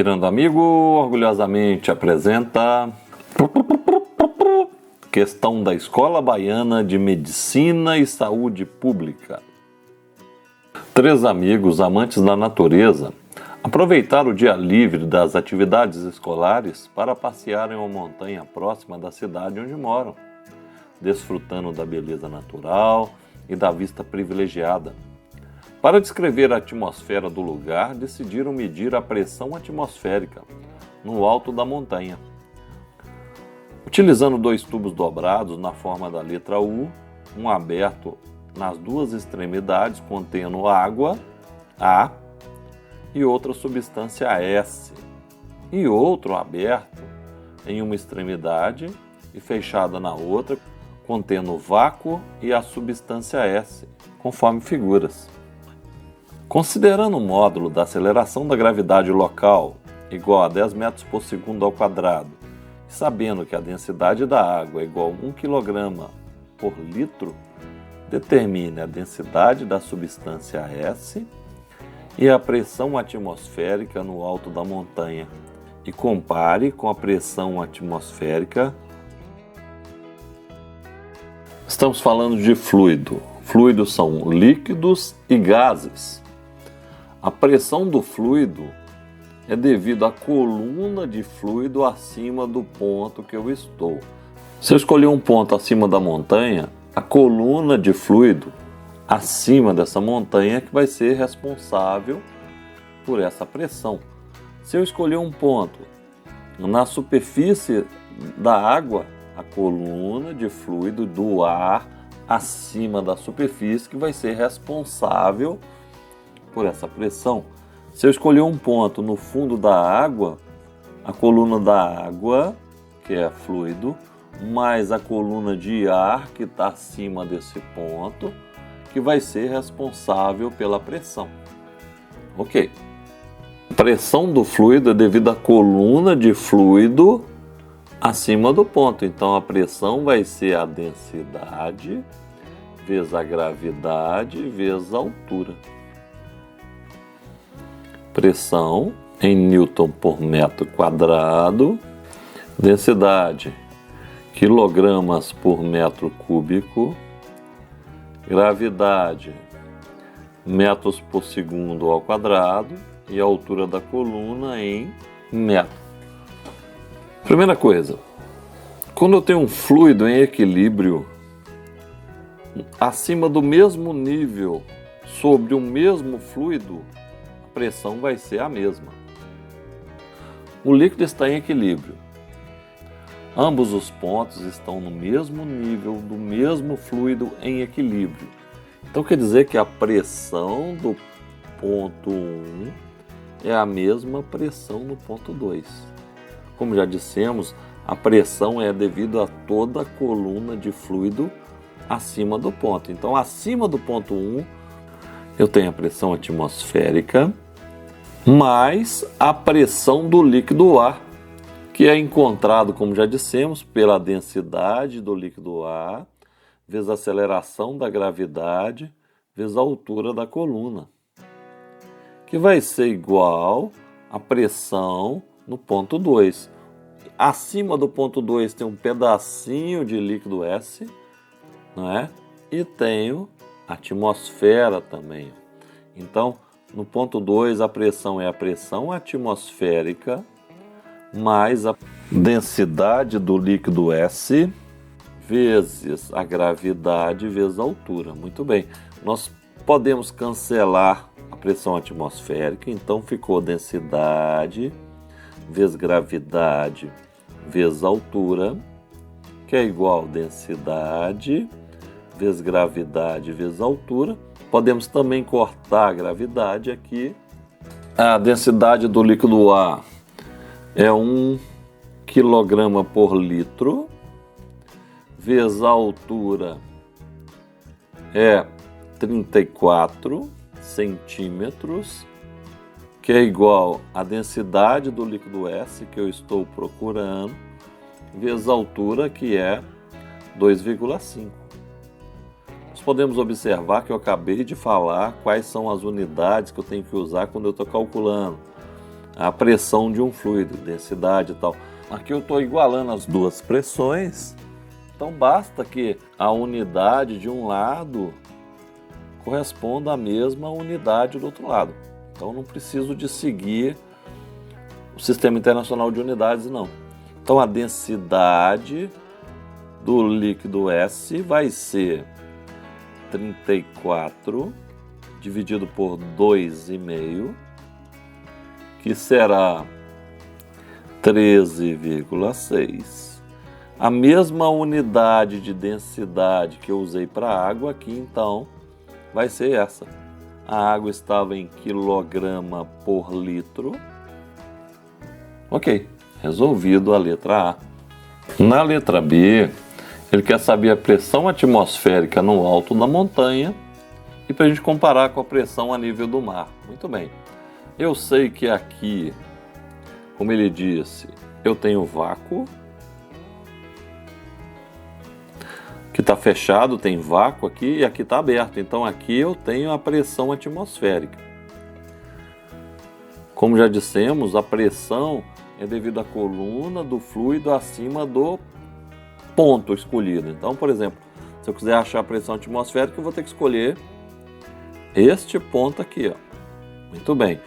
Respirando Amigo orgulhosamente apresenta questão da Escola Baiana de Medicina e Saúde Pública. 3 amigos amantes da natureza aproveitaram o dia livre das atividades escolares para passear em uma montanha próxima da cidade onde moram, desfrutando da beleza natural e da vista privilegiada. Para descrever a atmosfera do lugar, decidiram medir a pressão atmosférica no alto da montanha. Utilizando 2 tubos dobrados na forma da letra U, um aberto nas 2 extremidades contendo água, A, e outra substância S, e outro aberto em uma extremidade e fechada na outra, contendo vácuo e a substância S, conforme figuras. Considerando o módulo da aceleração da gravidade local igual a 10 metros por segundo ao quadrado, e sabendo que a densidade da água é igual a 1 kg por litro, determine a densidade da substância S e a pressão atmosférica no alto da montanha e compare com a pressão atmosférica. Estamos falando de fluido. Fluidos são líquidos e gases. A pressão do fluido é devido à coluna de fluido acima do ponto que eu estou. Se eu escolher um ponto acima da montanha, a coluna de fluido acima dessa montanha é que vai ser responsável por essa pressão. Se eu escolher um ponto na superfície da água, a coluna de fluido do ar acima da superfície que vai ser responsável por essa pressão. Se eu escolher um ponto no fundo da água, a coluna da água, que é fluido, mais a coluna de ar que está acima desse ponto, que vai ser responsável pela pressão. Ok. A pressão do fluido é devido à coluna de fluido acima do ponto. Então a pressão vai ser a densidade vezes a gravidade vezes a altura. Pressão em Newton por metro quadrado, densidade quilogramas por metro cúbico, gravidade metros por segundo ao quadrado e a altura da coluna em metro. Primeira coisa, quando eu tenho um fluido em equilíbrio acima do mesmo nível sobre o mesmo fluido, a pressão vai ser a mesma. O líquido está em equilíbrio. Ambos os pontos estão no mesmo nível do mesmo fluido em equilíbrio. Então quer dizer que a pressão do ponto 1 é a mesma pressão no ponto 2. Como já dissemos, a pressão é devido a toda a coluna de fluido acima do ponto. Então, acima do ponto 1, eu tenho a pressão atmosférica mais a pressão do líquido ar, que é encontrado, como já dissemos, pela densidade do líquido ar, vezes a aceleração da gravidade, vezes a altura da coluna, que vai ser igual à pressão no ponto 2. Acima do ponto 2 tem um pedacinho de líquido S, não é? E tenho a atmosfera também. Então, no ponto 2, a pressão é a pressão atmosférica mais a densidade do líquido S vezes a gravidade vezes a altura. Muito bem. Nós podemos cancelar a pressão atmosférica, então ficou densidade vezes gravidade vezes altura, que é igual a densidade vezes gravidade vezes altura. Podemos também cortar a gravidade aqui. A densidade do líquido ar é 1 kg por litro, vezes a altura é 34 centímetros, que é igual à densidade do líquido S que eu estou procurando, vezes a altura, que é 2,5. Nós podemos observar que eu acabei de falar quais são as unidades que eu tenho que usar quando eu estou calculando. a pressão de um fluido, densidade e tal. Aqui eu estou igualando as duas pressões, então basta que a unidade de um lado corresponda à mesma unidade do outro lado. Então não preciso de seguir o Sistema Internacional de Unidades, não. Então a densidade do líquido S vai ser 34 dividido por 2,5, que será 13,6. A mesma unidade de densidade que eu usei para a água aqui, então, vai ser essa. A água estava em quilograma por litro. Ok, resolvido a letra A. Na letra B, ele quer saber a pressão atmosférica no alto da montanha e para a gente comparar com a pressão a nível do mar. Muito bem. Eu sei que aqui, como ele disse, eu tenho vácuo. Aqui está fechado, tem vácuo aqui e aqui está aberto. Então aqui eu tenho a pressão atmosférica. Como já dissemos, a pressão é devido à coluna do fluido acima do ponto escolhido. Então, por exemplo, se eu quiser achar a pressão atmosférica, eu vou ter que escolher este ponto aqui, ó. Muito bem.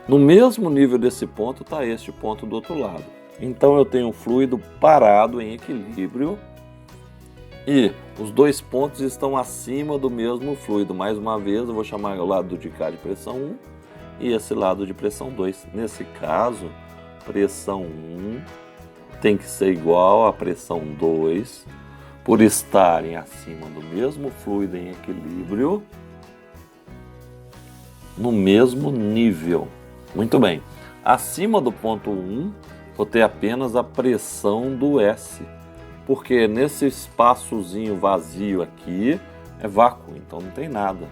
No mesmo nível desse ponto está este ponto do outro lado. Então eu tenho um fluido parado em equilíbrio e os dois pontos estão acima do mesmo fluido. Mais uma vez eu vou chamar o lado de cá de pressão 1 e esse lado de pressão 2. Nesse caso, pressão 1 tem que ser igual à pressão 2 por estarem acima do mesmo fluido em equilíbrio no mesmo nível. Muito bem. Acima do ponto 1, vou ter apenas a pressão do S, porque nesse espaçozinho vazio aqui é vácuo, então não tem nada.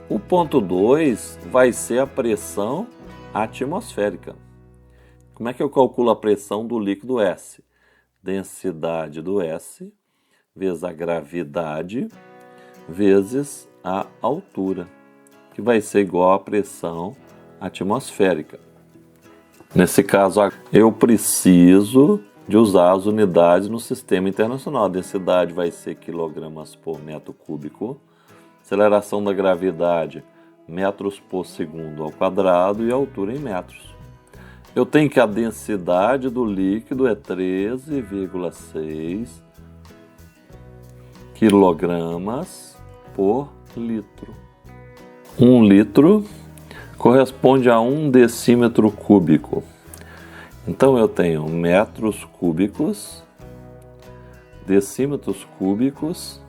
O ponto 2 vai ser a pressão atmosférica. Como é que eu calculo a pressão do líquido S? Densidade do S vezes a gravidade vezes a altura, que vai ser igual à pressão atmosférica. Nesse caso, eu preciso de usar as unidades no Sistema Internacional. A densidade vai ser quilogramas por metro cúbico, aceleração da gravidade metros por segundo ao quadrado e a altura em metros. Eu tenho que a densidade do líquido é 13,6 quilogramas por litro. 1 litro corresponde a 1 decímetro cúbico. Então eu tenho metros cúbicos, decímetros cúbicos,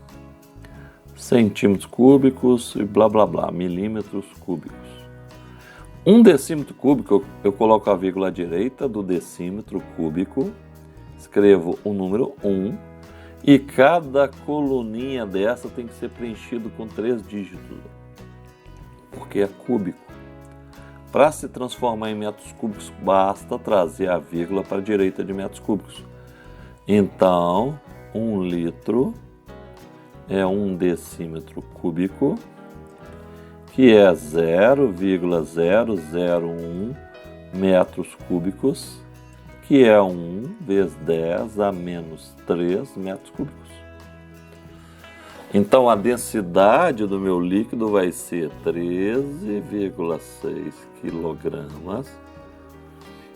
centímetros cúbicos e blá blá blá, milímetros cúbicos. 1 decímetro cúbico, eu coloco a vírgula à direita do decímetro cúbico, escrevo o número 1 e cada coluninha dessa tem que ser preenchido com 3 dígitos, porque é cúbico. Para se transformar em metros cúbicos, basta trazer a vírgula para a direita de metros cúbicos. Então, 1 litro é 1 decímetro cúbico, que é 0,001 metros cúbicos, que é 1 vezes 10 a menos 3 metros cúbicos. Então, a densidade do meu líquido vai ser 13,6 quilogramas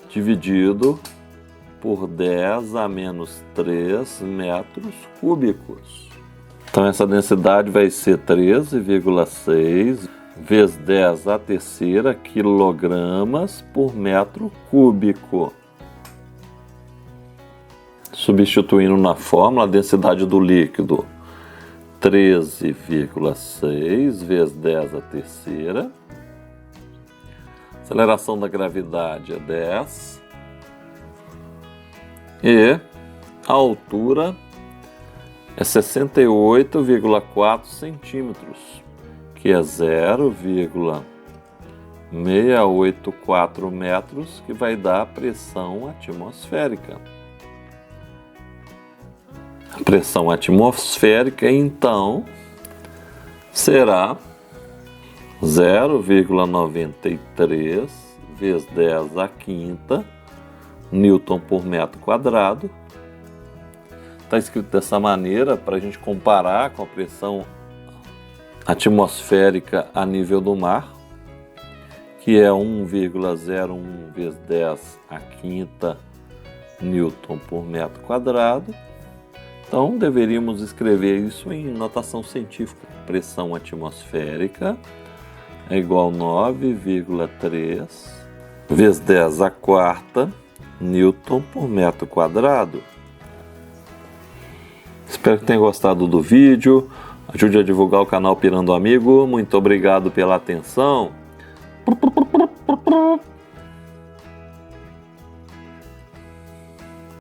dividido por 10 a menos 3 metros cúbicos. Então, essa densidade vai ser 13,6 vezes 10 a terceira quilogramas por metro cúbico. Substituindo na fórmula, a densidade do líquido 13,6 vezes 10 a terceira. Aceleração da gravidade é 10. E a altura é 68,4 centímetros, que é 0,684 metros, que vai dar a pressão atmosférica. A pressão atmosférica, então, será 0,93 vezes 10 à quinta Newton por metro quadrado. Está escrito dessa maneira para a gente comparar com a pressão atmosférica a nível do mar, que é 1,01 vezes 10 à quinta Newton por metro quadrado. Então, deveríamos escrever isso em notação científica. Pressão atmosférica é igual a 9,3 vezes 10 à quarta Newton por metro quadrado. Espero que tenha gostado do vídeo. Ajude a divulgar o canal Pirando Amigo. Muito obrigado pela atenção.